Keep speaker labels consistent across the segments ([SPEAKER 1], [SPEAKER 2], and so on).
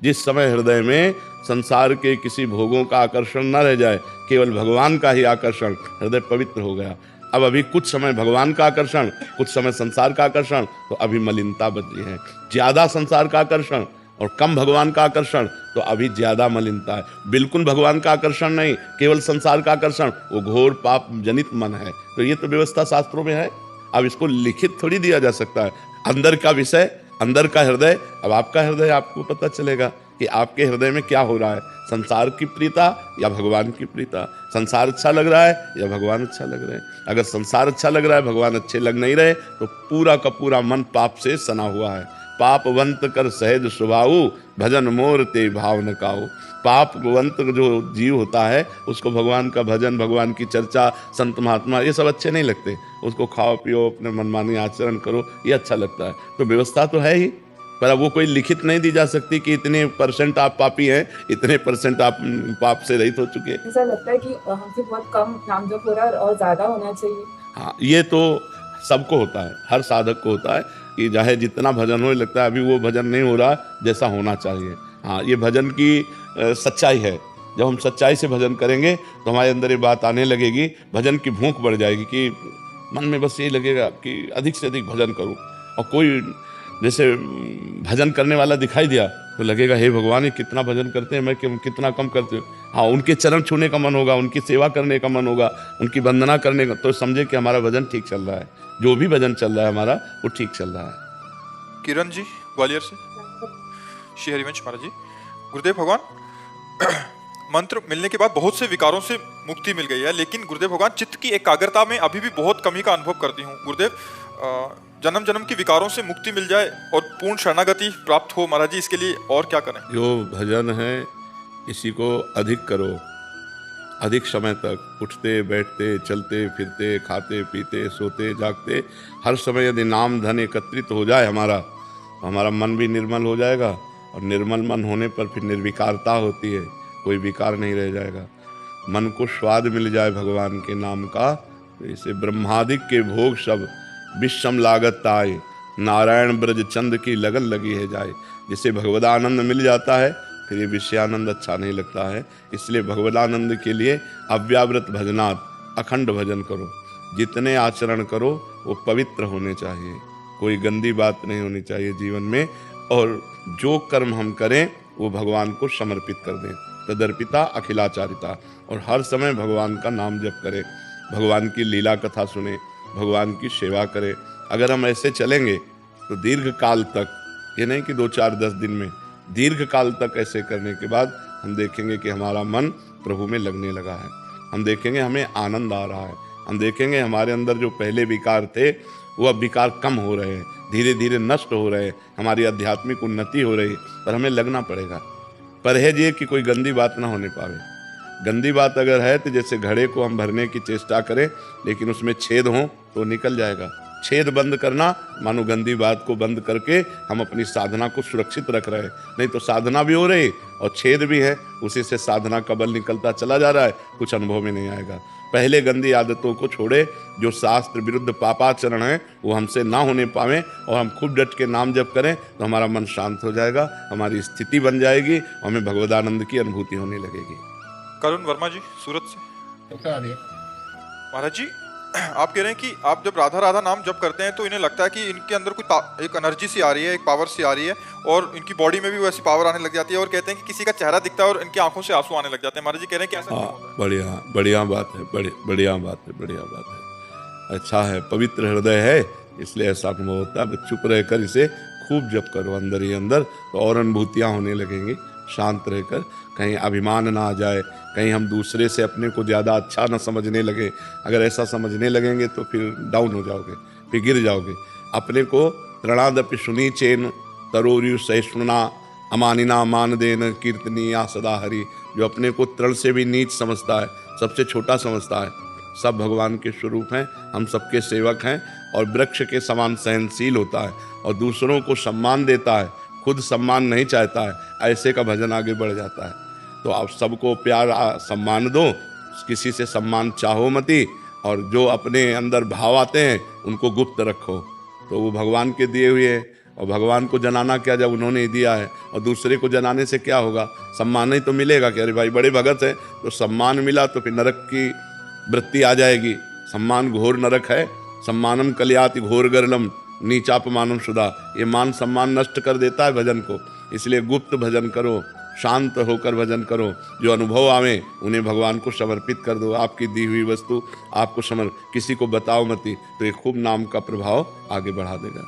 [SPEAKER 1] जिस समय हृदय में संसार के किसी भोगों का आकर्षण न रह जाए, केवल भगवान का ही आकर्षण, हृदय पवित्र हो गया। अब अभी कुछ समय भगवान का आकर्षण, कुछ समय संसार का आकर्षण, तो अभी मलिनता बची है। ज्यादा संसार का आकर्षण और कम भगवान का आकर्षण, तो अभी ज्यादा मलिनता है। बिल्कुल भगवान का आकर्षण नहीं, केवल संसार का आकर्षण, वो घोर पाप जनित मन है। तो ये तो व्यवस्था शास्त्रों में है। अब इसको लिखित थोड़ी दिया जा सकता है। अंदर का विषय, अंदर का हृदय, अब आपका हृदय आपको पता चलेगा कि आपके हृदय में क्या हो रहा है, संसार की प्रीता या भगवान की प्रीता। संसार अच्छा लग रहा है या भगवान अच्छा लग रहे हैं। अगर संसार अच्छा लग रहा है, भगवान अच्छे लग नहीं रहे, तो पूरा का पूरा मन पाप से सना हुआ है। पापवंत कर सहज स्वभाव, भजन मोर ते भाव न काऊ। पापवंत जो जीव होता है, उसको भगवान का भजन, भगवान की चर्चा, संत महात्मा, ये सब अच्छे नहीं लगते। उसको खाओ पियो, अपने मनमानी आचरण करो, ये अच्छा लगता है। तो व्यवस्था तो है ही, पर अब वो कोई लिखित नहीं दी जा सकती कि इतने परसेंट आप पापी हैं, इतने परसेंट आप पाप से रहित हो चुके हैं।
[SPEAKER 2] ऐसा लगता है कि हमसे बहुत कम नाम जप हो रहा है और ज्यादा होना चाहिए।
[SPEAKER 1] हाँ, ये तो सबको होता है, हर साधक को होता है कि चाहे जितना भजन हो, लगता है अभी वो भजन नहीं हो रहा जैसा होना चाहिए। हाँ, ये भजन की सच्चाई है। जब हम सच्चाई से भजन करेंगे तो हमारे अंदर ये बात आने लगेगी, भजन की भूख बढ़ जाएगी कि मन में बस ये लगेगा कि अधिक से अधिक भजन करूं। और कोई जैसे भजन करने वाला दिखाई दिया तो लगेगा, हे भगवान, ये कितना भजन करते हैं, मैं कितना कम करते हूँ। हाँ, उनके चरण छूने का मन होगा, उनकी सेवा करने का मन होगा, उनकी वंदना करने का, तो समझे कि हमारा भजन ठीक चल रहा है। जो भी भजन चल रहा है हमारा, वो ठीक चल रहा है।
[SPEAKER 3] किरण जी ग्वालियर से। श्री हरिवंश महाराज जी, गुरुदेव भगवान, मंत्र मिलने के बाद बहुत से विकारों से मुक्ति मिल गई है, लेकिन गुरुदेव भगवान, चित्त की एकाग्रता में अभी भी बहुत कमी का अनुभव करती हूँ। गुरुदेव, जन्म जन्म की विकारों से मुक्ति मिल जाए और पूर्ण शरणागति प्राप्त हो महाराज जी, इसके लिए और क्या करें?
[SPEAKER 1] जो भजन है, इसी को अधिक करो, अधिक समय तक उठते बैठते चलते फिरते खाते पीते सोते जागते हर समय यदि नाम धन एकत्रित हो जाए हमारा, तो हमारा मन भी निर्मल हो जाएगा। और निर्मल मन होने पर फिर निर्विकारता होती है, कोई विकार नहीं रह जाएगा। मन को स्वाद मिल जाए भगवान के नाम का, तो इसे ब्रह्मादिक के भोग सब विषम लागत आए, नारायण ब्रज चंद की लगन लगी है जाए। जिसे भगवदानंद मिल जाता है, फिर ये विषयानंद अच्छा नहीं लगता है। इसलिए भगवदानंद के लिए अव्यावृत भजनात्, अखंड भजन करो। जितने आचरण करो वो पवित्र होने चाहिए, कोई गंदी बात नहीं होनी चाहिए जीवन में। और जो कर्म हम करें वो भगवान को समर्पित कर दें, तदर्पिता अखिलाचारिता। और हर समय भगवान का नाम जप करें, भगवान की लीला कथा सुने, भगवान की सेवा करें। अगर हम ऐसे चलेंगे तो दीर्घ काल तक, ये नहीं कि 2 4 10 दिन में, दीर्घ काल तक ऐसे करने के बाद हम देखेंगे कि हमारा मन प्रभु में लगने लगा है। हम देखेंगे हमें आनंद आ रहा है। हम देखेंगे हमारे अंदर जो पहले विकार थे वो अब विकार कम हो रहे हैं, धीरे धीरे नष्ट हो रहे हैं, हमारी आध्यात्मिक उन्नति हो रही है। पर हमें लगना पड़ेगा। परहेज ये कि कोई गंदी बात ना होने पावे। गंदी बात अगर है तो जैसे घड़े को हम भरने की चेष्टा करें, लेकिन उसमें छेद हो तो निकल जाएगा। छेद बंद करना मानो गंदी बात को बंद करके हम अपनी साधना को सुरक्षित रख रहे हैं। नहीं तो साधना भी हो रही और छेद भी है, उसी से साधना का बल निकलता चला जा रहा है, कुछ अनुभव में नहीं आएगा। पहले गंदी आदतों को छोड़े, जो शास्त्र विरुद्ध पापाचरण है वो हमसे ना होने पावे, और हम खूब डट के नाम जप करें तो हमारा मन शांत हो जाएगा, हमारी स्थिति बन जाएगी और हमें भगवदानंद की अनुभूति होने लगेगी।
[SPEAKER 3] करुण वर्मा जी सूरत से। महाराज जी, आप कह रहे हैं कि आप जब राधा राधा नाम जप करते हैं तो इन्हें लगता है कि इनके अंदर कोई एक एनर्जी सी आ रही है, एक पावर सी आ रही है, और इनकी बॉडी में भी वैसी पावर आने लग जाती है, और कहते हैं कि किसी का चेहरा दिखता है और इनकी आंखों से आंसू आने लग जाते हैं। महाराज जी कह रहे हैं कि ऐसा क्यों होता है?
[SPEAKER 1] बढ़िया बढ़िया बात है, बढ़िया बात है, बढ़िया बात है। अच्छा है, पवित्र हृदय है, इसलिए ऐसा अनुभव होता है। चुप रहकर इसे खूब जप करो अंदर ही अंदर, तो और अनुभूतियाँ होने लगेंगी। शांत रहकर, कहीं अभिमान ना आ जाए, कहीं हम दूसरे से अपने को ज़्यादा अच्छा ना समझने लगे। अगर ऐसा समझने लगेंगे तो फिर डाउन हो जाओगे, फिर गिर जाओगे। अपने को तृणादपि सुनी चेन तरोरु सहिष्णुना अमानिना मान देन कीर्तनीया सदा हरि। जो अपने को तृण से भी नीच समझता है, सबसे छोटा समझता है, सब भगवान के स्वरूप हैं, हम सबके सेवक हैं। और वृक्ष के समान सहनशील होता है और दूसरों को सम्मान देता है, खुद सम्मान नहीं चाहता है, ऐसे का भजन आगे बढ़ जाता है। तो आप सबको प्यार सम्मान दो, किसी से सम्मान चाहो मती, और जो अपने अंदर भाव आते हैं उनको गुप्त रखो। तो वो भगवान के दिए हुए और भगवान को जनाना क्या जब उन्होंने ही दिया है, और दूसरे को जनाने से क्या होगा? सम्मान ही तो मिलेगा कि अरे भाई बड़े भगत हैं तो सम्मान मिला, तो फिर नरक की वृत्ति आ जाएगी। सम्मान घोर नरक है, सम्मानम कल्याति घोर गरलम नीचापमानम सुधा। ये मान सम्मान नष्ट कर देता है भजन को, इसलिए गुप्त भजन करो, शांत होकर भजन करो, जो अनुभव आवे उन्हें भगवान को समर्पित कर दो। आपकी दी हुई वस्तु आपको किसी को बताओ मती, तो ये खूब नाम का प्रभाव आगे बढ़ा देगा।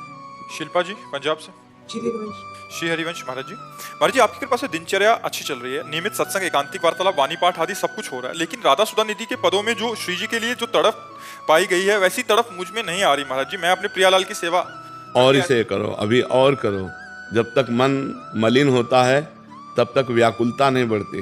[SPEAKER 3] शिल्पा जी पंजाब से। श्री हरिवंश महाराज जी। महाराज जी, आपकी कृपा से दिनचर्या अच्छी चल रही है, नियमित सत्संग, एकांतिक वार्तालाप, वाणी पाठ आदि सब कुछ हो रहा है, लेकिन राधा सुधा निधि के पदों में जो श्री जी के लिए जो तड़प पाई गई है वैसी तड़प मुझ में नहीं आ रही महाराज जी। मैं अपने प्रियालाल की सेवा
[SPEAKER 1] और इसे करो, अभी और करो। जब तक मन मलिन होता है तब तक व्याकुलता नहीं बढ़ती,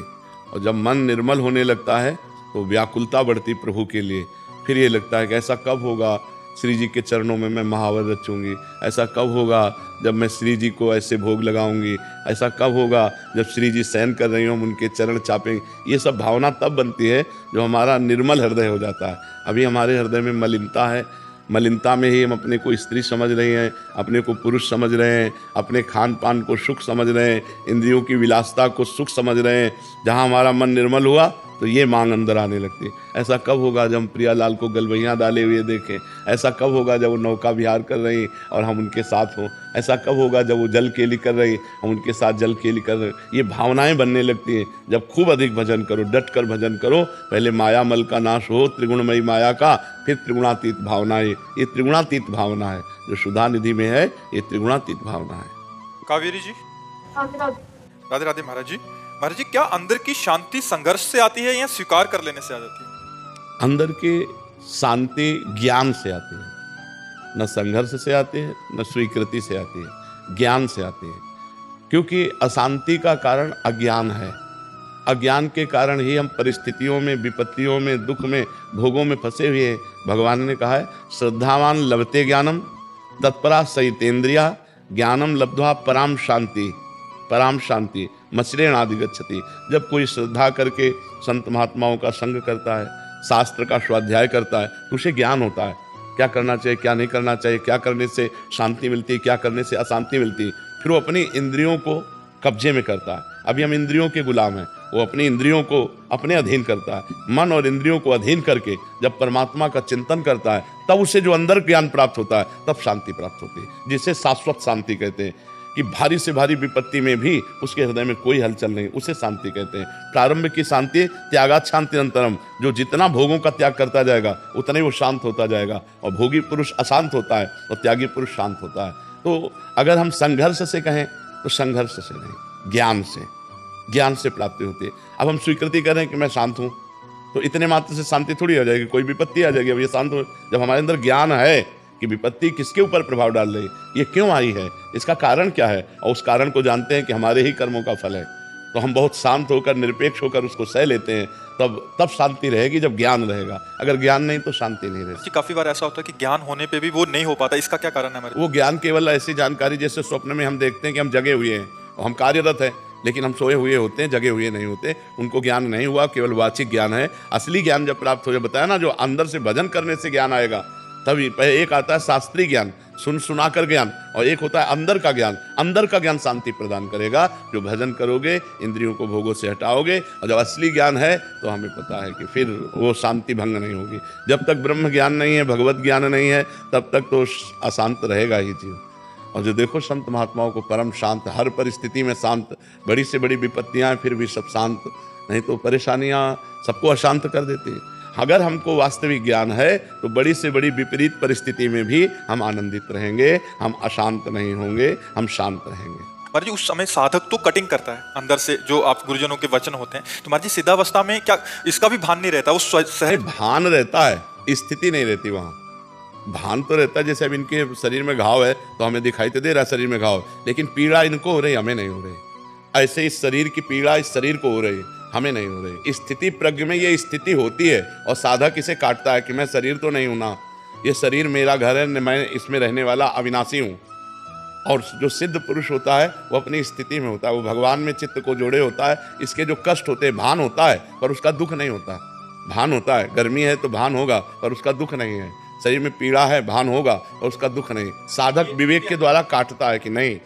[SPEAKER 1] और जब मन निर्मल होने लगता है तो व्याकुलता बढ़ती प्रभु के लिए। फिर ये लगता है कि ऐसा कब होगा श्री जी के चरणों में मैं महावर रचूंगी, ऐसा कब होगा जब मैं श्री जी को ऐसे भोग लगाऊंगी, ऐसा कब होगा जब श्री जी शयन कर रही हूँ उनके चरण चापेंगे। ये सब भावना तब बनती है जो हमारा निर्मल हृदय हो जाता है। अभी हमारे हृदय में मलिनता है, मलिनता में ही हम अपने को स्त्री समझ रहे हैं, अपने को पुरुष समझ रहे हैं, अपने खान पान को सुख समझ रहे हैं, इंद्रियों की विलासता को सुख समझ रहे हैं। जहाँ हमारा मन निर्मल हुआ तो ये मांग अंदर आने लगती है। ऐसा कब होगा जब हम प्रियालाल को गलबैयाँ डाले हुए देखें? ऐसा कब होगा जब वो नौका विहार कर रही और हम उनके साथ हों? ऐसा कब होगा जब वो जल केली कर रही हम उनके साथ जल केली कर रहे? ये भावनाएं बनने लगती हैं जब खूब अधिक भजन करो, डट कर भजन करो। पहले माया मल का नाश हो, त्रिगुणमयी माया का, फिर त्रिगुणातीत भावना। ये त्रिगुणातीत भावना है जो सुधा निधि में है, ये त्रिगुणातीत भावना है।
[SPEAKER 3] कावेरी जी। राधे राधे महाराज जी। महाराज जी, क्या अंदर की शांति संघर्ष से आती है या स्वीकार कर लेने से आ जाती है?
[SPEAKER 1] अंदर की शांति ज्ञान से आती है, न संघर्ष से आती है न स्वीकृति से आती है, ज्ञान से आती है। क्योंकि अशांति का कारण अज्ञान है। अज्ञान के कारण ही हम परिस्थितियों में, विपत्तियों में, दुख में, भोगों में फंसे हुए हैं। भगवान ने कहा है श्रद्धावान लभते ज्ञानम तत्परा सहितेन्द्रिया ज्ञानम लब्ध्वा पराम शांति। पराम शांति मचरेण आदि गच्छति। जब कोई श्रद्धा करके संत महात्माओं का संग करता है, शास्त्र का स्वाध्याय करता है, तो उसे ज्ञान होता है क्या करना चाहिए, क्या नहीं करना चाहिए, क्या करने से शांति मिलती है, क्या करने से अशांति मिलती है। फिर वो अपनी इंद्रियों को कब्जे में करता है। अभी हम इंद्रियों के गुलाम हैं, वो अपनी इंद्रियों को अपने अधीन करता है। मन और इंद्रियों को अधीन करके जब परमात्मा का चिंतन करता है तब उसे जो अंदर ज्ञान प्राप्त होता है, तब शांति प्राप्त होती है, जिसे शाश्वत शांति कहते हैं। कि भारी से भारी विपत्ति में भी उसके हृदय में कोई हलचल नहीं, उसे शांति कहते हैं। प्रारंभ की शांति त्यागात शांति अंतरम। जो जितना भोगों का त्याग करता जाएगा उतना ही वो शांत होता जाएगा। और भोगी पुरुष अशांत होता है और त्यागी पुरुष शांत होता है। तो अगर हम संघर्ष से कहें तो संघर्ष से नहीं, ज्ञान से प्राप्ति होती है। अब हम स्वीकृति कर रहे हैं कि मैं शांत हूँ, तो इतने मात्र से शांति थोड़ी आ जाएगी, कोई विपत्ति आ जाएगी। अब ये शांत हो, जब हमारे अंदर ज्ञान है कि विपत्ति किसके ऊपर प्रभाव डाल रही है, ये क्यों आई है, इसका कारण क्या है, और उस कारण को जानते हैं कि हमारे ही कर्मों का फल है, तो हम बहुत शांत होकर, निरपेक्ष होकर उसको सह लेते हैं। तब शांति रहेगी जब ज्ञान रहेगा। अगर ज्ञान नहीं तो शांति नहीं रहेगी।
[SPEAKER 3] काफी बार ऐसा होता है कि ज्ञान होने पे भी वो नहीं हो पाता, इसका क्या कारण है हमारे?
[SPEAKER 1] वो ज्ञान केवल ऐसी जानकारी, जैसे स्वप्न में हम देखते हैं कि हम जगे हुए हैं और हम कार्यरत हैं, लेकिन हम सोए हुए होते हैं, जगे हुए नहीं होते। उनको ज्ञान नहीं हुआ, केवल वाचिक ज्ञान है। असली ज्ञान जब प्राप्त हो जाए, बताया ना, जो अंदर से भजन करने से ज्ञान आएगा। तभी एक आता है शास्त्रीय ज्ञान, सुनाकर ज्ञान, और एक होता है अंदर का ज्ञान। अंदर का ज्ञान शांति प्रदान करेगा। जो भजन करोगे, इंद्रियों को भोगों से हटाओगे, और जब असली ज्ञान है तो हमें पता है कि फिर वो शांति भंग नहीं होगी। जब तक ब्रह्म ज्ञान नहीं है, भगवत ज्ञान नहीं है, तब तक तो अशांत रहेगा ही जीव। और जो देखो संत महात्माओं को परम शांत, हर परिस्थिति में शांत, बड़ी से बड़ी विपत्तियां फिर भी सब शांत, नहीं तो परेशानियां सबको अशांत कर देती है। अगर हमको वास्तविक ज्ञान है तो बड़ी से बड़ी विपरीत परिस्थिति में भी हम आनंदित रहेंगे, हम अशांत नहीं होंगे, हम शांत रहेंगे।
[SPEAKER 3] महाराज जी, उस समय साधक तो कटिंग करता है अंदर से, जो आप गुरुजनों के वचन होते हैं, तो महाराज जी सिद्धावस्था में क्या इसका भी भान नहीं रहता? उस
[SPEAKER 1] भान रहता है, स्थिति नहीं रहती वहाँ। भान तो रहता है, जैसे अब इनके शरीर में घाव है तो हमें दिखाई तो दे रहा है शरीर में घाव, लेकिन पीड़ा इनको हो रही, हमें नहीं हो रही। ऐसे इस शरीर की पीड़ा इस शरीर को हो रही, हमें नहीं हो रही। स्थिति प्रज्ञ में ये स्थिति होती है, और साधक इसे काटता है कि मैं शरीर तो नहीं हूं ना, ये शरीर मेरा घर है, मैं इसमें रहने वाला अविनाशी हूँ। और जो सिद्ध पुरुष होता है वो अपनी स्थिति में होता है, वो भगवान में चित्त को जोड़े होता है। इसके जो कष्ट होते हैं, भान होता है पर उसका दुख नहीं होता। भान होता है, गर्मी है तो भान होगा पर उसका दुख नहीं है। शरीर में पीड़ा है भान होगा और उसका दुख नहीं। साधक विवेक के द्वारा काटता है कि नहीं,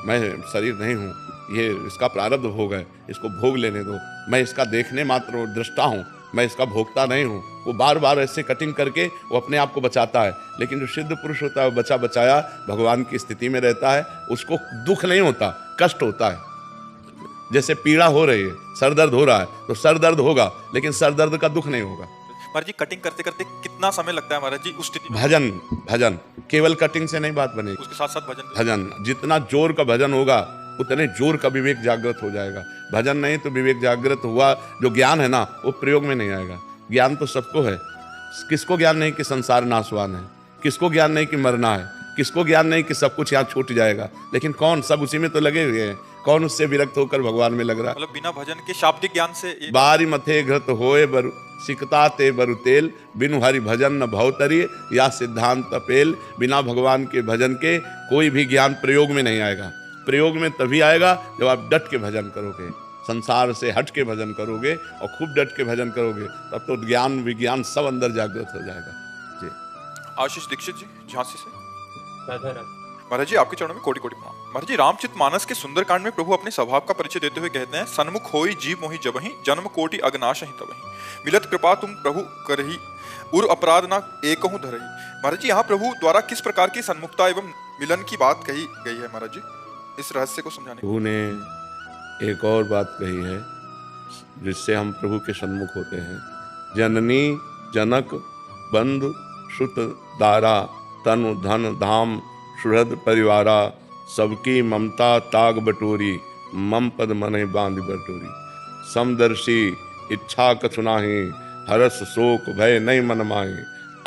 [SPEAKER 1] मैं शरीर नहीं हूँ, ये इसका प्रारब्ध भोग है, इसको भोग लेने दो, मैं इसका देखने मात्र दृष्टा हूँ, मैं इसका भोगता नहीं हूँ। वो बार बार ऐसे कटिंग करके वो अपने आप को बचाता है। लेकिन जो सिद्ध पुरुष होता है वो बचा बचाया भगवान की स्थिति में रहता है, उसको दुख नहीं होता, कष्ट होता है। जैसे पीड़ा हो रही है, सर दर्द हो रहा है तो सर दर्द होगा, लेकिन सर दर्द का दुख नहीं होगा।
[SPEAKER 3] महाराज जी कटिंग करते करते कितना समय लगता है महाराज जी उस स्थिति में?
[SPEAKER 1] भजन, भजन केवल कटिंग से नहीं बात बनेगी,
[SPEAKER 3] उसके साथ साथ भजन
[SPEAKER 1] भजन जितना जोर का भजन होगा उतने जोर का विवेक जागृत हो जाएगा। भजन नहीं तो विवेक जागृत हुआ, जो ज्ञान है ना वो प्रयोग में नहीं आएगा। ज्ञान तो सबको है, किसको ज्ञान नहीं कि संसार नाशवान है, किसको ज्ञान नहीं कि मरना है, किसको ज्ञान नहीं कि सब कुछ यहाँ छूट जाएगा। लेकिन कौन, सब उसी में तो लगे हुए हैं, कौन उससे विरक्त होकर भगवान में लग रहा है?
[SPEAKER 3] मतलब बिना भजन के शाब्दिक ज्ञान से
[SPEAKER 1] बारी मथे घृत होए बरु सिकता ते बरु तेल, बिनु हरि भजन न भवतरी या सिद्धांत पेल। बिना भगवान के भजन के कोई भी ज्ञान प्रयोग में नहीं आएगा। प्रयोग में तभी आएगा जब आप डट के भजन करोगे, संसार से हट के भजन करोगे और खूब डट के भजन करोगे, तब तो ज्ञान विज्ञान सब अंदर जागृत हो जाएगा। जी
[SPEAKER 3] आशीष दीक्षित जी झांसी से। महाराज जी आपके चरणों में कोटि कोटि प्रणाम। महाराज जी रामचरित मानस के सुंदरकांड में प्रभु अपने स्वभाव का परिचय देते हुए कहते हैं, सन्मुख होई जीव मोहि जबहि, जन्म कोटि अगनाश ही तबहि, मिलत कृपा तुम प्रभु करही, उर अपराध ना एकहु धरही। महाराज जी यहाँ प्रभु द्वारा किस प्रकार की सन्मुखता एवं मिलन की बात कही गई है महाराज जी, इस रहस्य को समझाने।
[SPEAKER 1] प्रभु ने एक और बात कही है जिससे हम प्रभु के सन्मुख होते हैं। जननी जनक बंधु श्रुत दारा, तनु धन धाम सुहृद परिवारा, सबकी ममता ताग बटोरी, मम पद मने बांध बटोरी। समदर्शी इच्छा कछु नाही, हरस शोक भय नहीं मन माही,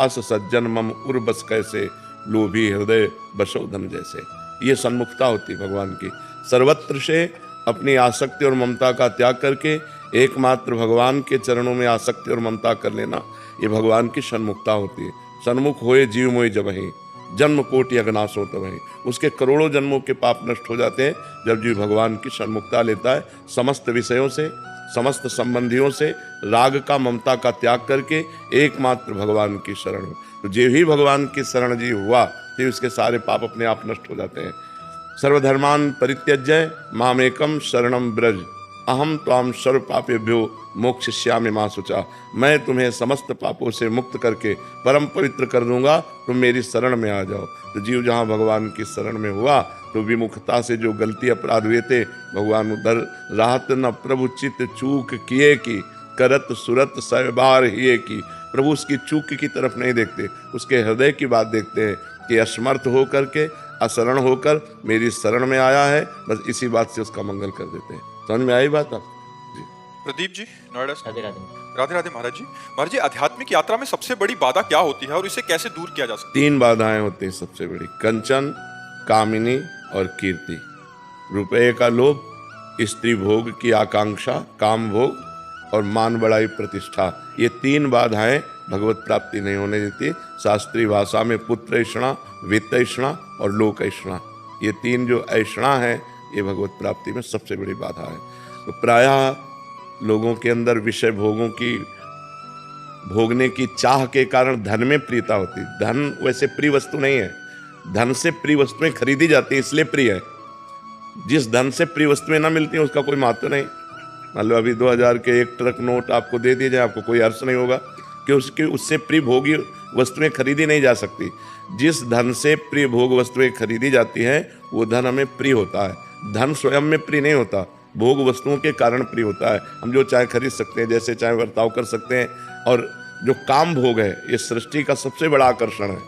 [SPEAKER 1] अस सज्जन मम उर बस कैसे, लोभी हृदय बसो धन जैसे। ये सन्मुखता होती भगवान की। सर्वत्र से अपनी आसक्ति और ममता का त्याग करके एकमात्र भगवान के चरणों में आसक्ति और ममता कर लेना, ये भगवान की सन्मुखता होती है। सन्मुख होए जीव मोहि जबहि, जन्म कोटि अगनाश हो तबहि। उसके करोड़ों जन्मों के पाप नष्ट हो जाते हैं जब जीव भगवान की सन्मुखता लेता है। समस्त विषयों से, समस्त संबंधियों से राग का ममता का त्याग करके एकमात्र भगवान की शरण हो। तो जो ही भगवान की शरण जी हुआ तो उसके सारे पाप अपने आप नष्ट हो जाते हैं। सर्वधर्मान परित्यज्य मामेकम शरणम ब्रज, अहम त्वाम सर्व पापेभ्यो मोक्षयिष्यामि मा शुचा। मैं तुम्हें समस्त पापों से मुक्त करके परम पवित्र कर दूंगा, तुम मेरी शरण में आ जाओ। तो जीव जहाँ भगवान की शरण में हुआ तो विमुखता से जो गलती अपराध हुए थे भगवान उधर राहत न प्रभु चित चूक किए की, करत सुरत सहबार हिए की। प्रभु उसकी चूक की तरफ नहीं देखते, उसके हृदय की बात देखते हैं कि असमर्थ होकर के अशरण होकर मेरी शरण में आया है, बस इसी बात से उसका मंगल कर देते हैं। समझ में आई बात आप? जी
[SPEAKER 3] प्रदीप जी नोएडा से।
[SPEAKER 4] राधे राधे।
[SPEAKER 3] राधे राधे महाराज जी। महाराज जी आध्यात्मिक यात्रा में सबसे बड़ी बाधा क्या होती है और इसे कैसे दूर किया जा सकता है?
[SPEAKER 1] 3 बाधाएं होती हैं सबसे बड़ी, कंचन, कामिनी और कीर्ति। रुपये का लोभ, स्त्री भोग की आकांक्षा, काम भोग और मान बड़ाई प्रतिष्ठा, ये 3 बाधाएं भगवत प्राप्ति नहीं होने देती। शास्त्रीय भाषा में पुत्र ऐषणा, वित्त ऐषणा और लोक ऐषणा, ये 3 जो ऐषणा है ये भगवत प्राप्ति में सबसे बड़ी बाधा है। तो प्रायः लोगों के अंदर विषय भोगों की भोगने की चाह के कारण धन में प्रियता होती है। धन वैसे प्रिय वस्तु नहीं है, धन से प्रिय वस्तुएं खरीदी जाती है इसलिए प्रिय है। जिस धन से प्रिय वस्तुएं ना मिलती हैं उसका कोई महत्व नहीं। मान लो अभी 2000 के 1 ट्रक नोट आपको दे दिए जाए, आपको कोई अर्थ नहीं होगा कि उससे प्रिय भोगी वस्तुएं खरीदी नहीं जा सकती। जिस धन से प्रिय भोग वस्तुएं खरीदी जाती हैं वो धन हमें प्रिय होता है। धन स्वयं में प्रिय नहीं होता, भोग वस्तुओं के कारण प्रिय होता है। हम जो चाहे खरीद सकते हैं, जैसे चाहे बर्ताव कर सकते हैं। और जो काम भोग है ये सृष्टि का सबसे बड़ा आकर्षण है।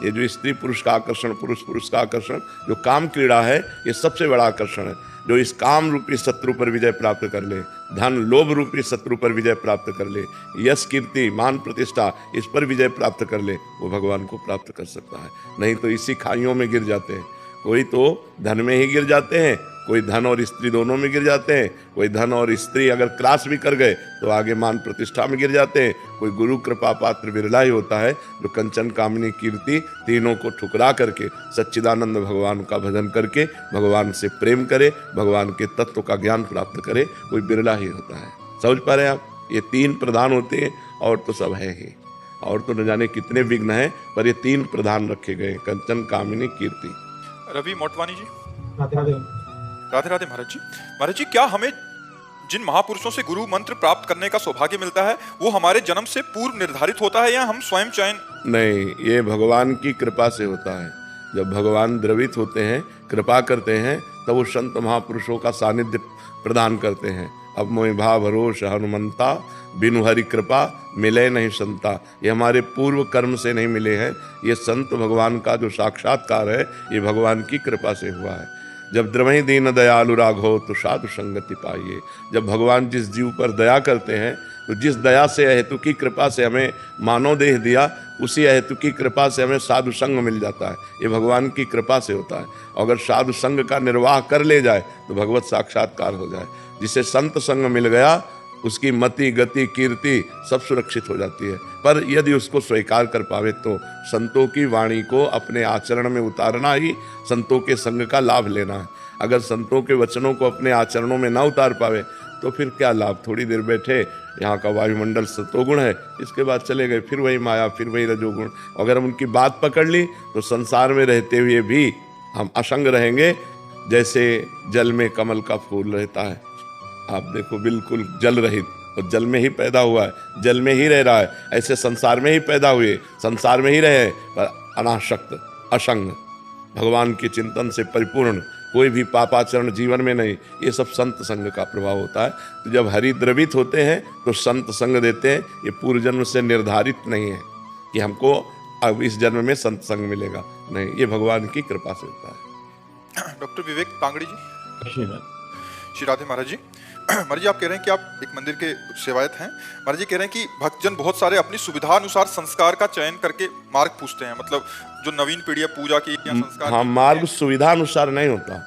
[SPEAKER 1] ये जो स्त्री पुरुष का आकर्षण, पुरुष पुरुष का आकर्षण, जो काम क्रीड़ा है ये सबसे बड़ा आकर्षण है। जो इस काम रूपी शत्रु पर विजय प्राप्त कर ले, धन लोभ रूपी शत्रु पर विजय प्राप्त कर ले, यश कीर्ति मान प्रतिष्ठा इस पर विजय प्राप्त कर ले, वो भगवान को प्राप्त कर सकता है। नहीं तो इसी खाइयों में गिर जाते हैं। कोई तो धन में ही गिर जाते हैं, कोई धन और स्त्री दोनों में गिर जाते हैं, कोई धन और स्त्री अगर क्रास भी कर गए तो आगे मान प्रतिष्ठा में गिर जाते हैं। कोई गुरु कृपा पात्र विरला ही होता है जो कंचन कामनी कीर्ति तीनों को ठुकरा करके सच्चिदानंद भगवान का भजन करके भगवान से प्रेम करे, भगवान के तत्व का ज्ञान प्राप्त करे, कोई बिरला ही होता है। समझ पा रहे हैं आप? ये 3 प्रधान होते हैं और तो सब है ही। और तो न जाने कितने विघ्न हैं, पर ये 3 प्रधान रखे गए, कंचन, कामिनी, कीर्ति।
[SPEAKER 3] रवि मोटवानी जी।
[SPEAKER 4] राधे राधे।
[SPEAKER 3] राधे राधे महाराज जी। महाराज जी, क्या हमें जिन महापुरुषों से गुरु मंत्र प्राप्त करने का सौभाग्य मिलता है वो हमारे जन्म से पूर्व निर्धारित होता है या हम स्वयं चयन?
[SPEAKER 1] नहीं, ये भगवान की कृपा से होता है। जब भगवान द्रवित होते हैं, कृपा करते हैं, तब वो संत महापुरुषों का सानिध्य प्रदान करते हैं। अब मोहि भाव भरोस हनुमंता, बिनु हरि कृपा मिले नहीं संता। ये हमारे पूर्व कर्म से नहीं मिले हैं, ये संत भगवान का जो साक्षात्कार है ये भगवान की कृपा से हुआ है। जब द्रवहि दीन दयालु राघो तो साधु संगति पाइए। जब भगवान जिस जीव पर दया करते हैं तो जिस दया से हेतु की कृपा से हमें मानव देह दिया, उसी हेतु की कृपा से हमें साधु संग मिल जाता है। ये भगवान की कृपा से होता है। अगर साधु संग का निर्वाह कर ले जाए तो भगवत साक्षात्कार हो जाए। जिसे संत संग मिल गया उसकी मति, गति, कीर्ति सब सुरक्षित हो जाती है। पर यदि उसको स्वीकार कर पावे तो संतों की वाणी को अपने आचरण में उतारना ही संतों के संग का लाभ लेना है। अगर संतों के वचनों को अपने आचरणों में ना उतार पावे तो फिर क्या लाभ। थोड़ी देर बैठे, यहाँ का वायुमंडल सतोगुण है, इसके बाद चले गए, फिर वही माया, फिर वही रजोगुण। अगर हम उनकी बात पकड़ ली तो संसार में रहते हुए भी हम असंग रहेंगे, जैसे जल में कमल का फूल रहता है। आप देखो, बिल्कुल जल रहित, और जल में ही पैदा हुआ है, जल में ही रह रहा है। ऐसे संसार में ही पैदा हुए, संसार में ही रहे, पर अनासक्त, असंग, भगवान के चिंतन से परिपूर्ण, कोई भी पापाचरण जीवन में नहीं। ये सब संत संग का प्रभाव होता है। तो जब हरि द्रवित होते हैं तो संत संग देते हैं। ये पूर्व जन्म से निर्धारित नहीं है कि हमको अब इस जन्म में संत संग मिलेगा, नहीं, ये भगवान की कृपा से होता है।
[SPEAKER 3] डॉक्टर विवेक तांगड़ी जी। श्री राधे महाराज जी। महाराज जी, आप कह रहे हैं कि आप एक मंदिर के सेवायत हैं। महाराज जी कह रहे हैं कि भक्तजन बहुत सारे अपनी सुविधा अनुसार संस्कार का चयन करके मार्ग पूछते हैं, मतलब जो नवीन पीढ़ी है पूजा की या संस्कार।
[SPEAKER 1] हाँ, मार्ग सुविधा अनुसार नहीं होता,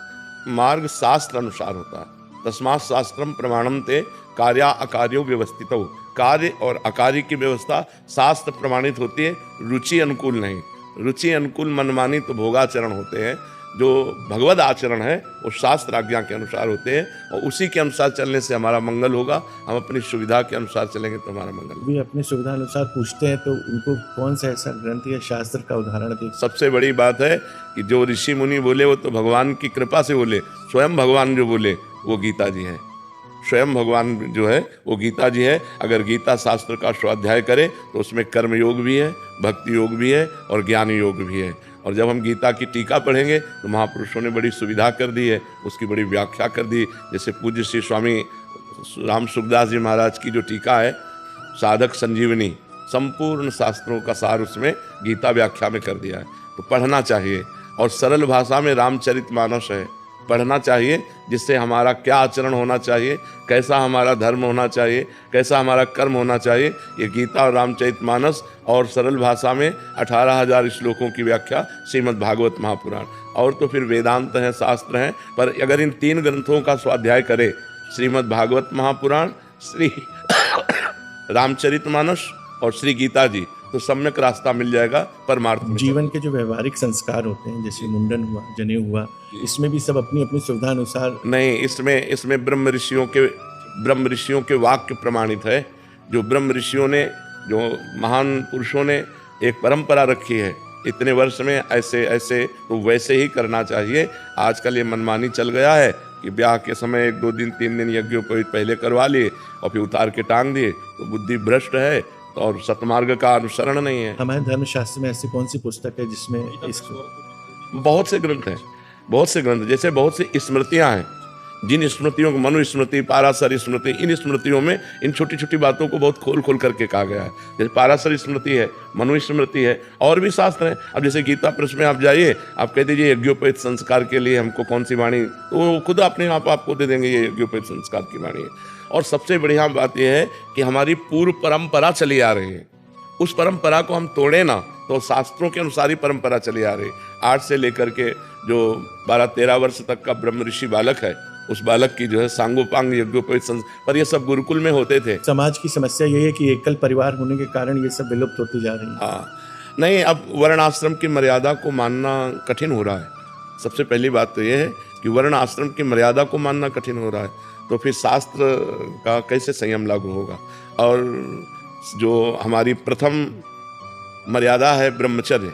[SPEAKER 1] मार्ग शास्त्र अनुसार होता है। तस्मात् शास्त्रम प्रमाणम ते कार्या अकार्यो व्यवस्थितो। कार्य और अकार्य की व्यवस्था शास्त्र प्रमाणित होती है, रुचि अनुकूल नहीं। रुचि अनुकूल मनमानी तो भोगाचरण होते हैं। जो भगवद आचरण है वो शास्त्र आज्ञा के अनुसार होते हैं, और उसी के अनुसार चलने से हमारा मंगल होगा। हम अपनी सुविधा के अनुसार चलेंगे तो हमारा मंगल।
[SPEAKER 4] भी अपनी सुविधा अनुसार पूछते हैं तो उनको कौन सा ऐसा ग्रंथ या शास्त्र का उदाहरण दे?
[SPEAKER 1] सबसे बड़ी बात है कि जो ऋषि मुनि बोले वो तो भगवान की कृपा से बोले। स्वयं भगवान जो बोले वो गीता जी है। स्वयं भगवान जो है वो गीता जी है। अगर गीता शास्त्र का स्वाध्याय करें तो उसमें कर्म योग भी है, भक्ति योग भी है और ज्ञान योग भी है। और जब हम गीता की टीका पढ़ेंगे तो महापुरुषों ने बड़ी सुविधा कर दी है, उसकी बड़ी व्याख्या कर दी। जैसे पूज्य श्री स्वामी राम सुखदास जी महाराज की जो टीका है साधक संजीवनी, संपूर्ण शास्त्रों का सार उसमें गीता व्याख्या में कर दिया है। तो पढ़ना चाहिए, और सरल भाषा में रामचरितमानस है, पढ़ना चाहिए, जिससे हमारा क्या आचरण होना चाहिए, कैसा हमारा धर्म होना चाहिए, कैसा हमारा कर्म होना चाहिए, ये गीता और रामचरितमानस और सरल भाषा में 18,000 श्लोकों की व्याख्या श्रीमद् भागवत महापुराण। और तो फिर वेदांत हैं, शास्त्र हैं, पर अगर इन 3 ग्रंथों का स्वाध्याय करें, श्रीमद् भागवत महापुराण, श्री रामचरितमानस और श्री गीता जी, तो सम्यक रास्ता मिल जाएगा परमार्थ में।
[SPEAKER 4] जीवन के जो व्यवहारिक संस्कार होते हैं, जैसे मुंडन हुआ, जनेऊ हुआ, इसमें भी सब अपनी अपनी सुविधा अनुसार
[SPEAKER 1] नहीं, इसमें ब्रह्म ऋषियों के वाक्य प्रमाणित है। जो ब्रह्म ऋषियों ने, जो महान पुरुषों ने एक परंपरा रखी है, इतने वर्ष में ऐसे ऐसे, तो वैसे ही करना चाहिए। आजकल ये मनमानी चल गया है कि ब्याह के समय 1-2 दिन 3 दिन यज्ञोपवीत पहले करवा लिए और फिर उतार के टांग दिए, तो बुद्धि भ्रष्ट है और सतमार्ग का अनुसरण नहीं है।
[SPEAKER 4] हमारे धर्मशास्त्र में ऐसी कौन सी पुस्तक है जिसमें इसको?
[SPEAKER 1] बहुत से ग्रंथ हैं, बहुत से ग्रंथ, जैसे बहुत सी स्मृतियां हैं। जिन स्मृतियों को, मनु स्मृति, पाराशर स्मृति, इन स्मृतियों में इन छोटी छोटी बातों को बहुत खोल खोल करके कहा गया है। जैसे पाराशर स्मृति है, मनु स्मृति है, और भी शास्त्र हैं। अब जैसे गीता प्रश्न में आप जाइए, आप कह दीजिए यज्ञोपवीत संस्कार के लिए हमको कौन सी वाणी, तो वो खुद अपने आप आपको दे देंगे ये यज्ञोपवीत संस्कार की वाणी है। और सबसे बढ़िया बात यह है कि हमारी पूर्व परंपरा चली आ रही है, उस परंपरा को हम तोड़े ना, तो शास्त्रों के अनुसार ही परंपरा चली आ रही। 8 से लेकर के जो 12-13 वर्ष तक का ब्रह्म ऋषि बालक है, उस बालक की जो है सांगोपांग यज्ञोपवीत पर ये सब गुरुकुल में होते थे।
[SPEAKER 4] समाज की समस्या यही है कि एकल परिवार होने के कारण ये सब विलुप्त होती जा रही है।
[SPEAKER 1] हाँ, नहीं, अब वर्ण आश्रम की मर्यादा को मानना कठिन हो रहा है। सबसे पहली बात तो ये है कि वर्ण आश्रम की मर्यादा को मानना कठिन हो रहा है, तो फिर शास्त्र का कैसे संयम लागू होगा। और जो हमारी प्रथम मर्यादा है ब्रह्मचर्य,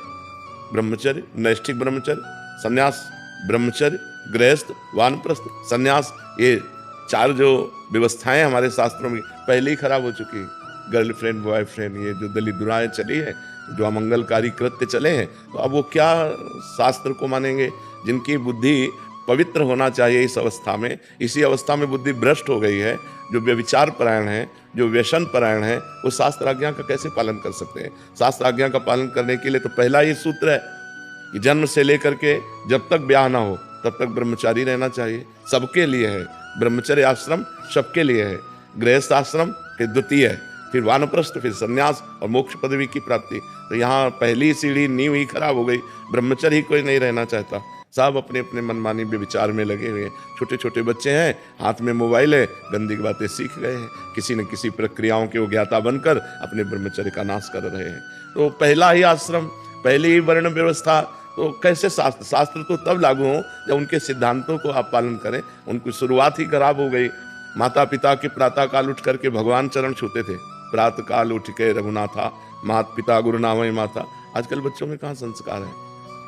[SPEAKER 1] ब्रह्मचर्य, नैष्ठिक ब्रह्मचर्य, संन्यास, ब्रह्मचर्य, गृहस्थ, वानप्रस्थ, संन्यास, ये 4 जो व्यवस्थाएं हमारे शास्त्रों में पहले ही खराब हो चुकी है। गर्लफ्रेंड, बॉयफ्रेंड, ये जो दलित दुराएं चली है, जो अमंगलकारी कृत्य चले हैं, तो अब वो क्या शास्त्र को मानेंगे? जिनकी बुद्धि पवित्र होना चाहिए इस अवस्था में, इसी अवस्था में बुद्धि भ्रष्ट हो गई है, जो व्यभिचार परायण है, जो व्यसन परायण है, वो शास्त्र आज्ञा का कैसे पालन कर सकते हैं? शास्त्र आज्ञा का पालन करने के लिए तो पहला ही सूत्र है कि जन्म से लेकर के जब तक ब्याह ना हो तब तक ब्रह्मचारी रहना चाहिए। सबके लिए है ब्रह्मचर्य आश्रम, सबके लिए है। गृहस्थ आश्रम फिर द्वितीय है, फिर वानप्रस्थ, फिर संन्यास और मोक्ष पदवी की प्राप्ति। तो यहाँ पहली सीढ़ी नींव ही खराब हो गई, ब्रह्मचर्य ही कोई नहीं रहना चाहता, सब अपने अपने मनमानी विचार में लगे हुए हैं। छोटे छोटे बच्चे हैं, हाथ में मोबाइल है, गंदी बातें सीख गए हैं, किसी न किसी प्रक्रियाओं के वो ज्ञाता बनकर अपने ब्रह्मचर्य का नाश कर रहे हैं। तो पहला ही आश्रम, पहली ही वर्ण व्यवस्था, तो कैसे शास्त्र? शास्त्र तो तब लागू हो जब उनके सिद्धांतों को आप पालन करें। उनकी शुरुआत ही खराब हो गई। माता पिता के प्रातः काल उठ करके भगवान चरण छूते थे, प्रातः काल उठ के रघुनाथा, माता पिता गुरु नामय माता। आजकल बच्चों में कहाँ संस्कार है?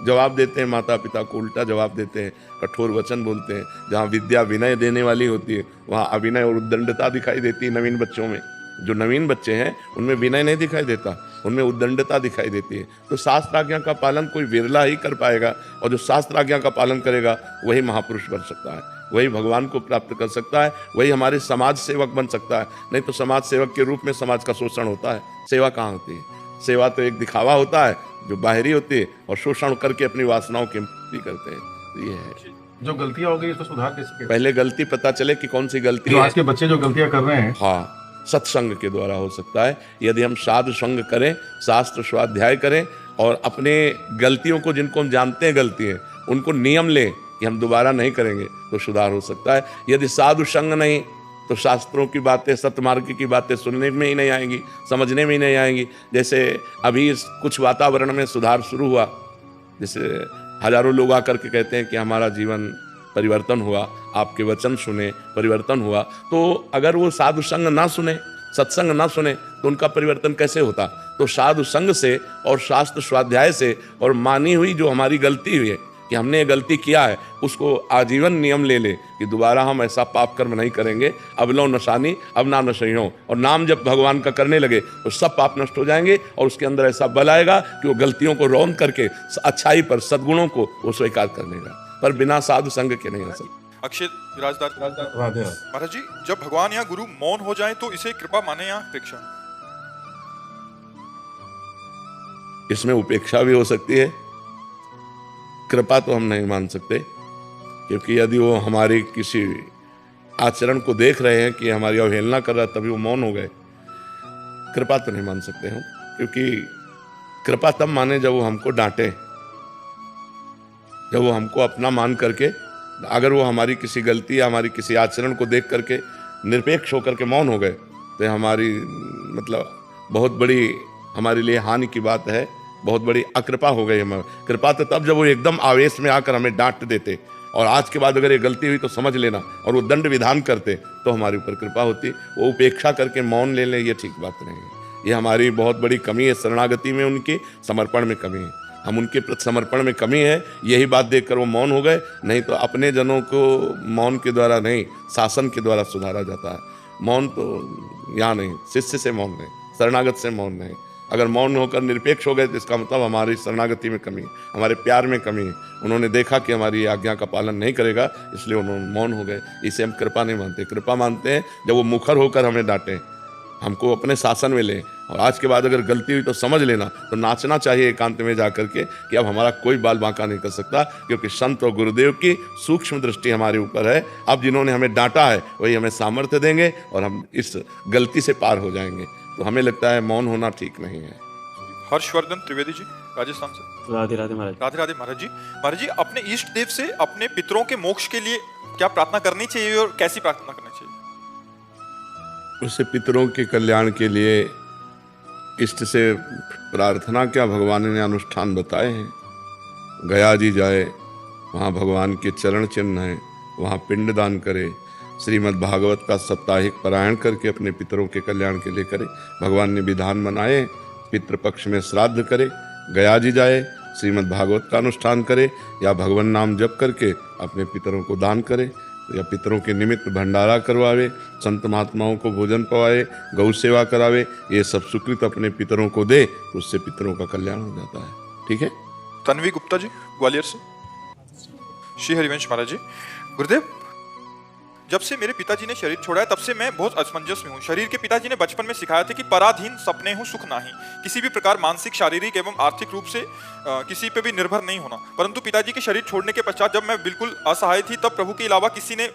[SPEAKER 1] जवाब देते हैं माता पिता को, उल्टा जवाब देते हैं, कठोर वचन बोलते हैं। जहाँ विद्या विनय देने वाली होती है, वहाँ अविनय और उद्दंडता दिखाई देती है नवीन बच्चों में। जो नवीन बच्चे हैं उनमें विनय नहीं दिखाई देता, उनमें उद्दंडता दिखाई देती है। तो शास्त्र आज्ञा का पालन कोई विरला ही कर पाएगा, और जो शास्त्र आज्ञा का पालन करेगा वही महापुरुष बन सकता है, वही भगवान को प्राप्त कर सकता है, वही हमारे समाज सेवक बन सकता है। नहीं तो समाज सेवक के रूप में समाज का शोषण होता है। सेवा कहाँ होती है? सेवा तो एक दिखावा होता है जो बाहरी होती है, और शोषण करके अपनी वासनाओं की पूर्ति करते हैं। तो ये है
[SPEAKER 5] जो गलतियां हो गई तो सुधार कैसे?
[SPEAKER 1] पहले गलती पता चले कि कौन सी गलती
[SPEAKER 5] जो
[SPEAKER 1] है।
[SPEAKER 5] आज के बच्चे जो गलतियां कर रहे हैं,
[SPEAKER 1] हाँ, सत्संग के द्वारा हो सकता है। यदि हम साधु संग करें, शास्त्र स्वाध्याय करें, और अपने गलतियों को, जिनको हम जानते हैं गलती है, उनको नियम लें कि हम दोबारा नहीं करेंगे, तो सुधार हो सकता है। यदि साधु संग नहीं, तो शास्त्रों की बातें, सतमार्ग की बातें सुनने में ही नहीं आएंगी, समझने में ही नहीं आएंगी। जैसे अभी कुछ वातावरण में सुधार शुरू हुआ, जैसे हजारों लोग आकर के कहते हैं कि हमारा जीवन परिवर्तन हुआ, आपके वचन सुने, परिवर्तन हुआ। तो अगर वो साधु संग ना सुने, सत्संग ना सुने, तो उनका परिवर्तन कैसे होता? तो साधु संग से और शास्त्र स्वाध्याय से और मानी हुई जो हमारी गलती हुई है कि हमने ये गलती किया है, उसको आजीवन नियम ले ले कि दोबारा हम ऐसा पाप कर्म नहीं करेंगे। अब लो नशानी अब ना नशइयों, और नाम जब भगवान का करने लगे तो सब पाप नष्ट हो जाएंगे, और उसके अंदर ऐसा बल आएगा कि वो गलतियों को रौंद करके अच्छाई पर, सद्गुणों को वो स्वीकार कर लेगा। पर बिना साधु संग के नहीं हो सकता।
[SPEAKER 3] अक्षय विराजदार
[SPEAKER 5] राधे
[SPEAKER 3] महाराज जी, जब भगवान या गुरु मौन हो जाए तो इसे कृपा माने या उपेक्षा?
[SPEAKER 1] इसमें उपेक्षा भी हो सकती है, कृपा तो हम नहीं मान सकते, क्योंकि यदि वो हमारी किसी आचरण को देख रहे हैं कि हमारी अवहेलना कर रहा है, तभी वो मौन हो गए, कृपा तो नहीं मान सकते हम। क्योंकि कृपा तब माने जब वो हमको डांटे, जब वो हमको अपना मान करके, अगर वो हमारी किसी गलती या हमारी किसी आचरण को देख करके निरपेक्ष होकर के मौन हो गए, तो हमारी मतलब बहुत बड़ी हमारे लिए हानि की बात है, बहुत बड़ी अकृपा हो गई हमें। कृपा तो तब जब वो एकदम आवेश में आकर हमें डांट देते, और आज के बाद अगर ये गलती हुई तो समझ लेना, और वो दंड विधान करते, तो हमारे ऊपर कृपा होती। वो उपेक्षा करके मौन ले लें, ये ठीक बात नहीं है। ये हमारी बहुत बड़ी कमी है, शरणागति में उनकी, समर्पण में कमी है। हम उनके प्रति समर्पण में कमी है, यही बात देखकर वो मौन हो गए। नहीं तो अपने जनों को मौन के द्वारा नहीं, शासन के द्वारा सुधारा जाता है। मौन तो यहाँ नहीं, शिष्य से मौन नहीं, शरणागत से मौन नहीं। अगर मौन होकर निरपेक्ष हो गए तो इसका मतलब हमारी शरणागति में कमी है, हमारे प्यार में कमी है। उन्होंने देखा कि हमारी आज्ञा का पालन नहीं करेगा, इसलिए उन्होंने मौन हो गए। इसे हम कृपा नहीं मानते। कृपा मानते हैं जब वो मुखर होकर हमें डांटे, हमको अपने शासन में लें, और आज के बाद अगर गलती हुई तो समझ लेना, तो नाचना चाहिए एकांत में जाकर के कि अब हमारा कोई बाल बांका नहीं कर सकता, क्योंकि संत और गुरुदेव की सूक्ष्म दृष्टि हमारे ऊपर है। अब जिन्होंने हमें डांटा है वही हमें सामर्थ्य देंगे, और हम इस गलती से पार हो जाएंगे। तो हमें लगता है मौन होना ठीक नहीं है।
[SPEAKER 3] हर्षवर्धन त्रिवेदी जी, राजस्थान से।
[SPEAKER 6] राधे राधे महाराज।
[SPEAKER 3] राधे राधे महाराज जी। महाराज जी, अपने इष्ट देव से अपने पितरों के मोक्ष के लिए क्या प्रार्थना करनी चाहिए और कैसी प्रार्थना करनी चाहिए?
[SPEAKER 1] उससे पितरों के कल्याण के लिए इष्ट से प्रार्थना क्या, भगवान ने अनुष्ठान बताए हैं। गया जी जाए, वहाँ भगवान के चरण चिन्ह हैं, वहाँ पिंडदान करे, श्रीमद् भागवत का साप्ताहिक पारायण करके अपने पितरों के कल्याण के लिए करे। भगवान ने विधान बनाए, पितृपक्ष में श्राद्ध करे, गया जी जाए, श्रीमद् भागवत का अनुष्ठान करे, या भगवान नाम जप करके अपने पितरों को दान करे, या पितरों के निमित्त भंडारा करवावे, संत महात्माओं को भोजन पवाए, गौ सेवा करावे, ये सब सुकृत अपने पितरों को दे तो उससे पितरों का कल्याण हो जाता है। ठीक है।
[SPEAKER 3] तन्वी गुप्ता जी ग्वालियर से। श्री हरिवंश महाराज जी, गुरुदेव, जब से मेरे पिताजी ने शरीर छोड़ा है तब से मैं बहुत असमंजस में हूँ। शरीर के पिताजी ने बचपन में सिखाया था कि पराधीन सपने हो सुख नाही, किसी भी प्रकार मानसिक, शारीरिक एवं आर्थिक रूप से किसी पे भी निर्भर नहीं होना। परंतु पिताजी के शरीर छोड़ने के पश्चात जब मैं बिल्कुल असहाय थी तब प्रभु के अलावा किसी ने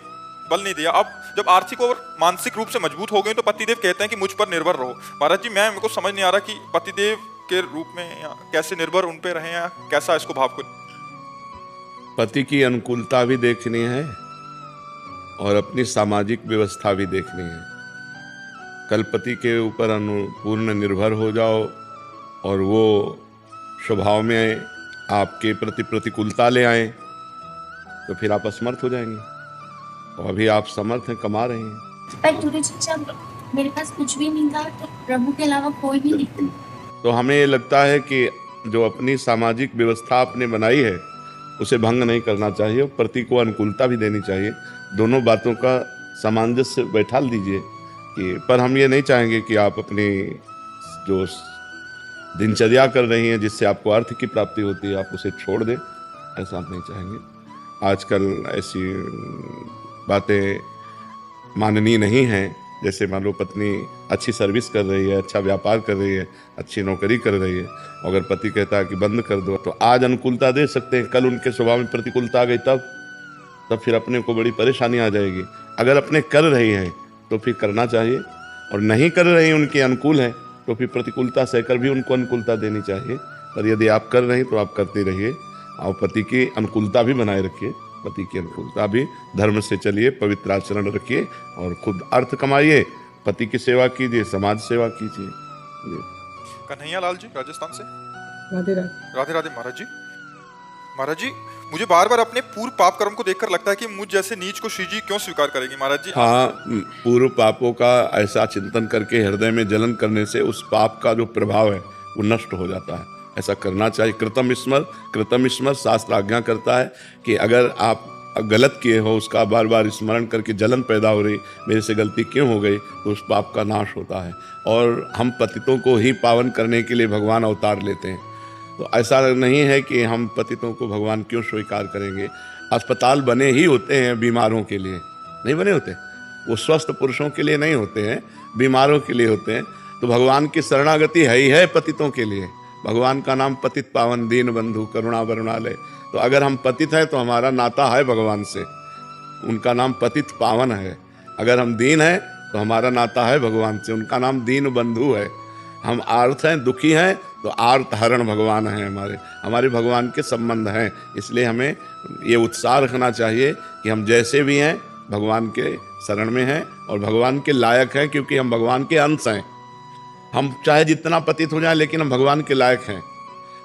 [SPEAKER 3] बल नहीं दिया। अब जब आर्थिक और मानसिक रूप से मजबूत हो गए तो पतिदेव कहते हैं कि मुझ पर निर्भर रहो। महाराज जी, मेरे को समझ नहीं आ रहा कि पतिदेव के रूप में या कैसे निर्भर उन पे रहे, या कैसा इसको भाव को।
[SPEAKER 1] पति की अनुकूलता भी देखनी है और अपनी सामाजिक व्यवस्था भी देखनी है। कल पति के ऊपर पूर्ण निर्भर हो जाओ और वो स्वभाव में आपके प्रति प्रतिकूलता ले आए तो फिर आप असमर्थ हो जाएंगे। और अभी आप समर्थ हैं, कमा रहे हैं।
[SPEAKER 6] पर गुरु जी, जब मेरे पास कुछ भी नहीं था तो प्रभु के अलावा कोई भी नहीं।
[SPEAKER 1] तो हमें ये लगता है कि जो अपनी सामाजिक व्यवस्था आपने बनाई है उसे भंग नहीं करना चाहिए, पति को अनुकूलता भी देनी चाहिए। दोनों बातों का सामंजस्य बैठा दीजिए कि, पर हम ये नहीं चाहेंगे कि आप अपनी जो दिनचर्या कर रही हैं जिससे आपको अर्थ की प्राप्ति होती है आप उसे छोड़ दें, ऐसा हम नहीं चाहेंगे। आजकल ऐसी बातें माननीय नहीं हैं। जैसे मान लो पत्नी अच्छी सर्विस कर रही है, अच्छा व्यापार कर रही है, अच्छी नौकरी कर रही है, अगर पति कहता है कि बंद कर दो तो आज अनुकूलता दे सकते हैं, कल उनके स्वभाव में प्रतिकूलता आ गई तब फिर अपने को बड़ी परेशानी आ जाएगी। अगर अपने कर रही हैं तो फिर करना चाहिए, और नहीं कर रही उनके अनुकूल है तो फिर प्रतिकूलता सहकर भी उनको अनुकूलता देनी चाहिए। पर यदि आप कर रही तो आप करते रहिए और पति की अनुकूलता भी बनाए रखिए, पति की अनुकूलता भी, धर्म से चलिए, पवित्र आचरण रखिए और खुद अर्थ कमाइए, पति की सेवा कीजिए, समाज सेवा कीजिए।
[SPEAKER 3] कन्हैया लाल जी राजस्थान से।
[SPEAKER 2] राधे राधे।
[SPEAKER 3] राधे राधे महाराज जी। महाराज जी, मुझे बार बार अपने पूर्व पाप कर्म को देखकर लगता है कि मुझ जैसे नीच को श्री जी क्यों स्वीकार करेंगे। महाराज जी,
[SPEAKER 1] हाँ, पूर्व पापों का ऐसा चिंतन करके हृदय में जलन करने से उस पाप का जो प्रभाव है वो नष्ट हो जाता है। ऐसा करना चाहिए। कृतम स्मर शास्त्र आज्ञा करता है कि अगर आप गलत किए हो उसका बार बार स्मरण करके जलन पैदा हो रही, मेरे से गलती क्यों हो गई, तो उस पाप का नाश होता है। और हम पतितों को ही पावन करने के लिए भगवान अवतार लेते हैं। तो ऐसा नहीं है कि हम पतितों को भगवान क्यों स्वीकार करेंगे। अस्पताल बने ही होते हैं बीमारों के लिए, नहीं बने होते, वो स्वस्थ पुरुषों के लिए नहीं होते हैं, बीमारों के लिए होते हैं। तो भगवान की शरणागति है ही है पतितों के लिए। भगवान का नाम पतित पावन दीन बंधु करुणा वरुणालय। तो अगर हम पतित हैं तो हमारा नाता है भगवान से, उनका नाम पतित पावन है। अगर हम दीन हैं तो हमारा नाता है भगवान से, उनका नाम दीन बंधु है। हम आर्त हैं, दुखी हैं, तो आर्त हरण भगवान हैं, हमारे भगवान के संबंध हैं। इसलिए हमें ये उत्साह रखना चाहिए कि हम जैसे भी हैं भगवान के शरण में हैं और भगवान के लायक हैं, क्योंकि हम भगवान के अंश हैं। हम चाहे जितना पतित हो जाए लेकिन हम भगवान के लायक हैं।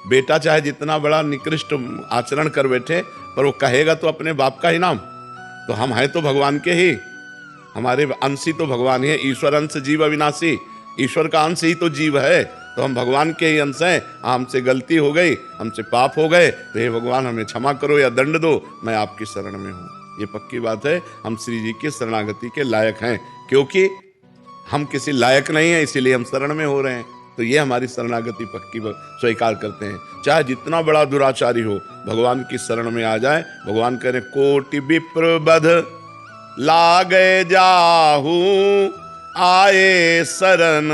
[SPEAKER 1] बेटा चाहे जितना बड़ा निकृष्ट आचरण कर बैठे पर वो कहेगा तो अपने बाप का ही नाम, तो हम हैं तो भगवान के ही, हमारे अंश ही तो भगवान ही है। ईश्वर अंश जीव अविनाशी, ईश्वर का अंश ही तो जीव है, तो हम भगवान के ही अंश हैं। हमसे गलती हो गई, हमसे पाप हो गए तो हे भगवान हमें क्षमा करो या दंड दो, मैं आपकी शरण में हूँ। ये पक्की बात है, हम श्री जी की शरणागति के लायक हैं, क्योंकि हम किसी लायक नहीं हैं इसीलिए हम शरण में हो रहे हैं। तो ये हमारी शरणागति पक्की स्वीकार करते हैं। चाहे जितना बड़ा दुराचारी हो भगवान की शरण में आ जाए। भगवान कह रहे कोटि विप्र बध लागे जाहू, आए शरण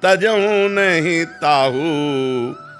[SPEAKER 1] तजहू नहीं ताहू।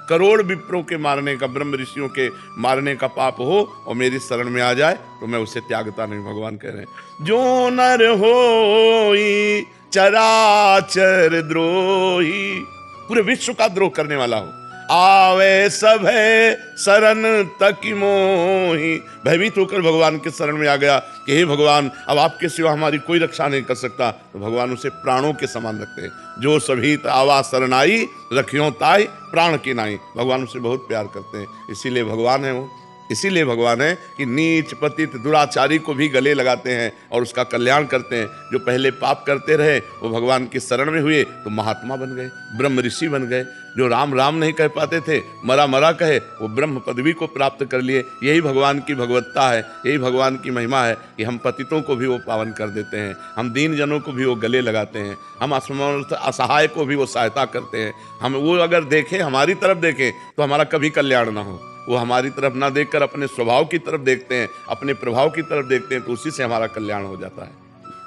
[SPEAKER 1] करोड़ विप्रों के मारने का, ब्रह्म ऋषियों के मारने का पाप हो और मेरी शरण में आ जाए तो मैं उसे त्यागता नहीं। भगवान कह रहे हैं जो नर होई चराचर द्रोही, पूरे विश्व का द्रोह करने वाला हो, आवे सब है शरण तक मोही। भयभीत होकर भगवान के शरण में आ गया कि हे भगवान अब आपके सिवा हमारी कोई रक्षा नहीं कर सकता, तो भगवान उसे प्राणों के समान रखते हैं। जो सभी आवा शरणाई रखियो ताई प्राण की नाई। भगवान उसे बहुत प्यार करते हैं, इसीलिए भगवान है वो। इसीलिए भगवान है कि नीच पतित दुराचारी को भी गले लगाते हैं और उसका कल्याण करते हैं। जो पहले पाप करते रहे वो भगवान की शरण में हुए तो महात्मा बन गए, ब्रह्म ऋषि बन गए। जो राम राम नहीं कह पाते थे, मरा मरा कहे, वो ब्रह्म पदवी को प्राप्त कर लिए। यही भगवान की भगवत्ता है, यही भगवान की महिमा है कि हम पतितों को भी वो पावन कर देते हैं, हम दीन जनों को भी वो गले लगाते हैं, हम असमर्थ असहाय को भी वो सहायता करते हैं। हम वो अगर देखें, हमारी तरफ देखें तो हमारा कभी कल्याण ना हो। वो हमारी तरफ ना देखकर अपने स्वभाव की तरफ देखते हैं, अपने प्रभाव की तरफ देखते हैं, तो उसी से हमारा कल्याण हो जाता है।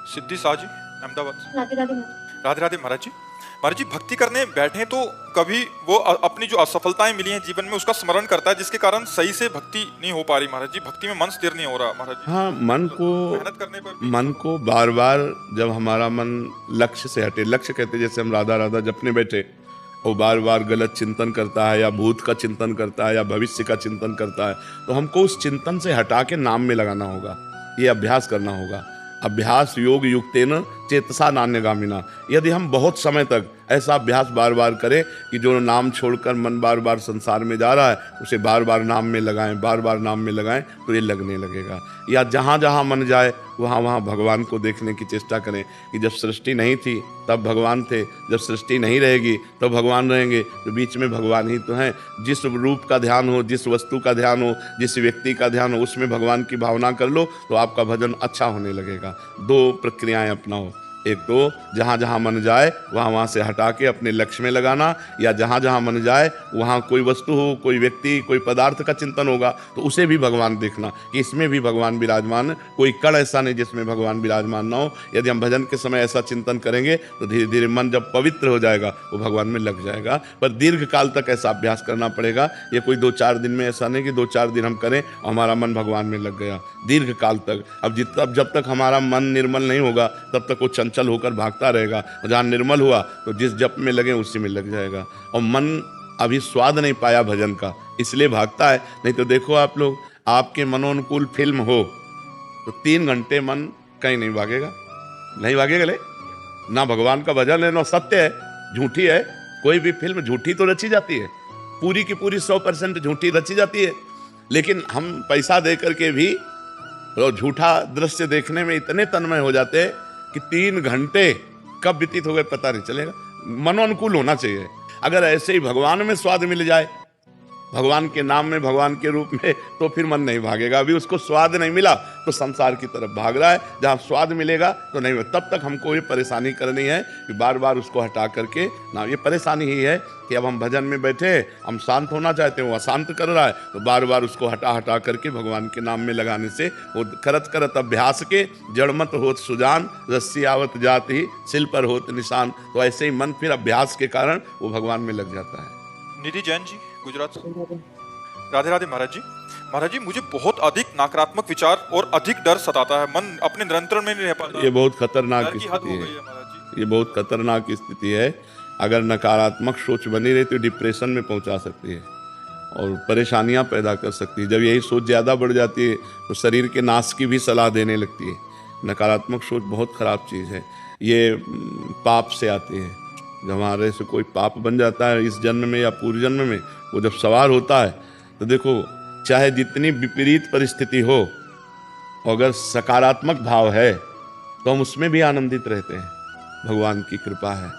[SPEAKER 3] सिद्धि शाह जी अहमदाबाद से।
[SPEAKER 6] राधे राधे महाराज।
[SPEAKER 3] राधे राधे महाराज जी। महाराज जी, भक्ति करने बैठे तो कभी वो अपनी जो असफलताएं मिली हैं जीवन में उसका स्मरण करता है, जिसके कारण सही से भक्ति नहीं हो पा रही महाराज जी, भक्ति में मन स्थिर नहीं हो रहा महाराज जी।
[SPEAKER 1] हाँ,
[SPEAKER 3] मेहनत करने पर
[SPEAKER 1] मन को बार बार जब हमारा मन लक्ष्य से हटे, लक्ष्य कहते जैसे हम राधा राधा जपने बैठे, वो बार बार गलत चिंतन करता है या भूत का चिंतन करता है या भविष्य का चिंतन करता है, तो हमको उस चिंतन से हटा के नाम में लगाना होगा। ये अभ्यास करना होगा। अभ्यास योग युक्तेन चेतसा नान्यगामिना। यदि हम बहुत समय तक ऐसा अभ्यास बार बार करें कि जो नाम छोड़कर मन बार बार संसार में जा रहा है उसे बार बार नाम में लगाएं, बार बार नाम में लगाएं, तो ये लगने लगेगा। या जहाँ जहाँ मन जाए वहाँ वहाँ भगवान को देखने की चेष्टा करें कि जब सृष्टि नहीं थी तब भगवान थे, जब सृष्टि नहीं रहेगी तो भगवान रहेंगे, तो बीच में भगवान ही तो हैं। जिस रूप का ध्यान हो, जिस वस्तु का ध्यान हो, जिस व्यक्ति का ध्यान हो, उसमें भगवान की भावना कर लो तो आपका भजन अच्छा होने लगेगा। दो प्रक्रियाएं अपनाओ, एक तो जहाँ जहाँ मन जाए वहाँ वहाँ से हटा के अपने लक्ष्य में लगाना, या जहाँ जहाँ मन जाए वहाँ कोई वस्तु हो, कोई व्यक्ति, कोई पदार्थ का चिंतन होगा तो उसे भी भगवान देखना कि इसमें भी भगवान विराजमान, कोई कण ऐसा नहीं जिसमें भगवान विराजमान ना हो। यदि हम भजन के समय ऐसा चिंतन करेंगे तो धीरे धीरे मन जब पवित्र हो जाएगा वो भगवान में लग जाएगा। पर दीर्घ काल तक ऐसा अभ्यास करना पड़ेगा। ये कोई 2-4 दिन में ऐसा नहीं कि 2-4 दिन हम करें और हमारा मन भगवान में लग गया। दीर्घ काल तक, अब जब तक हमारा मन निर्मल नहीं होगा तब तक वो चंचल होकर भागता रहेगा, और जहाँ निर्मल हुआ तो जिस जप में लगे उसी में लग जाएगा। और मन अभी स्वाद नहीं पाया भजन का, इसलिए भागता है। नहीं तो देखो आप लोग, आपके मनोनुकूल फिल्म हो तो 3 घंटे मन कहीं नहीं भागेगा, नहीं भागेगा ले ना। भगवान का भजन है ना, सत्य है, झूठी है। कोई भी फिल्म झूठी तो रची जाती है, पूरी की पूरी 100% झूठी रची जाती है, लेकिन हम पैसा दे करके भी झूठा दृश्य देखने में इतने तन्मय हो जाते हैं कि 3 घंटे कब व्यतीत हो गए पता नहीं चलेगा। मनोनुकूल होना चाहिए। अगर ऐसे ही भगवान में स्वाद मिल जाए, भगवान के नाम में, भगवान के रूप में, तो फिर मन नहीं भागेगा। अभी उसको स्वाद नहीं मिला तो संसार की तरफ भाग रहा है। जहाँ स्वाद मिलेगा तो नहीं, तब तक हमको ये परेशानी करनी है कि बार बार उसको हटा करके ना। ये परेशानी ही है कि अब हम भजन में बैठे, हम शांत होना चाहते हैं, वो अशांत कर रहा है, तो बार बार उसको हटा करके भगवान के नाम में लगाने से वो करत करत अभ्यास के जड़मत होत सुजान, रस्सी आवत जाति सिल पर होत निशान। तो ऐसे ही मन फिर अभ्यास के कारण वो भगवान में लग जाता है।
[SPEAKER 3] निधि जैन जी गुजरात से। राधे राधे महाराज जी। महाराज जी, मुझे बहुत अधिक नकारात्मक विचार और अधिक डर सताता है, मन अपने नियंत्रण में नहीं रह पाता।
[SPEAKER 1] ये बहुत खतरनाक
[SPEAKER 3] डर की हद
[SPEAKER 1] स्थिति
[SPEAKER 3] हो
[SPEAKER 1] है,
[SPEAKER 3] गई है महाराज जी।
[SPEAKER 1] ये बहुत खतरनाक स्थिति है। अगर नकारात्मक सोच बनी रही तो डिप्रेशन में पहुंचा सकती है और परेशानियां पैदा कर सकती है। जब यही सोच ज़्यादा बढ़ जाती है तो शरीर के नाश की भी सलाह देने लगती है। नकारात्मक सोच बहुत ख़राब चीज़ है। ये पाप से आती है। जब हमारे से कोई पाप बन जाता है इस जन्म में या पूर्व जन्म में, वो जब सवार होता है तो देखो, चाहे जितनी विपरीत परिस्थिति हो, अगर सकारात्मक भाव है तो हम उसमें भी आनंदित रहते हैं। भगवान की कृपा है।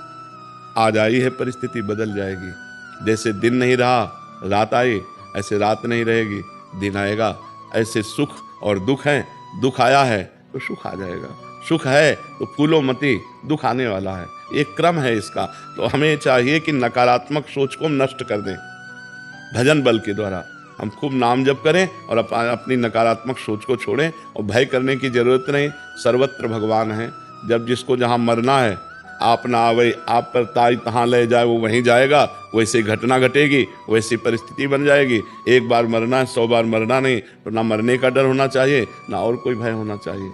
[SPEAKER 1] आज आई है परिस्थिति, बदल जाएगी। जैसे दिन नहीं रहा, रात आई, ऐसे रात नहीं रहेगी, दिन आएगा। ऐसे सुख और दुख हैं, दुख आया है तो सुख आ जाएगा, सुख है तो फूलो मती, दुख आने वाला है। एक क्रम है इसका। तो हमें चाहिए कि नकारात्मक सोच को हम नष्ट कर दें भजन बल के द्वारा। हम खूब नाम जप करें और अपनी नकारात्मक सोच को छोड़ें। और भय करने की जरूरत नहीं, सर्वत्र भगवान है। जब जिसको जहाँ मरना है, आप ना आवे आप पर ताई तहाँ ले जाए, वो वहीं जाएगा। वैसी घटना घटेगी, वैसी परिस्थिति बन जाएगी। एक बार मरना है, 100 बार मरना नहीं। तो ना मरने का डर होना चाहिए, ना और कोई भय होना चाहिए।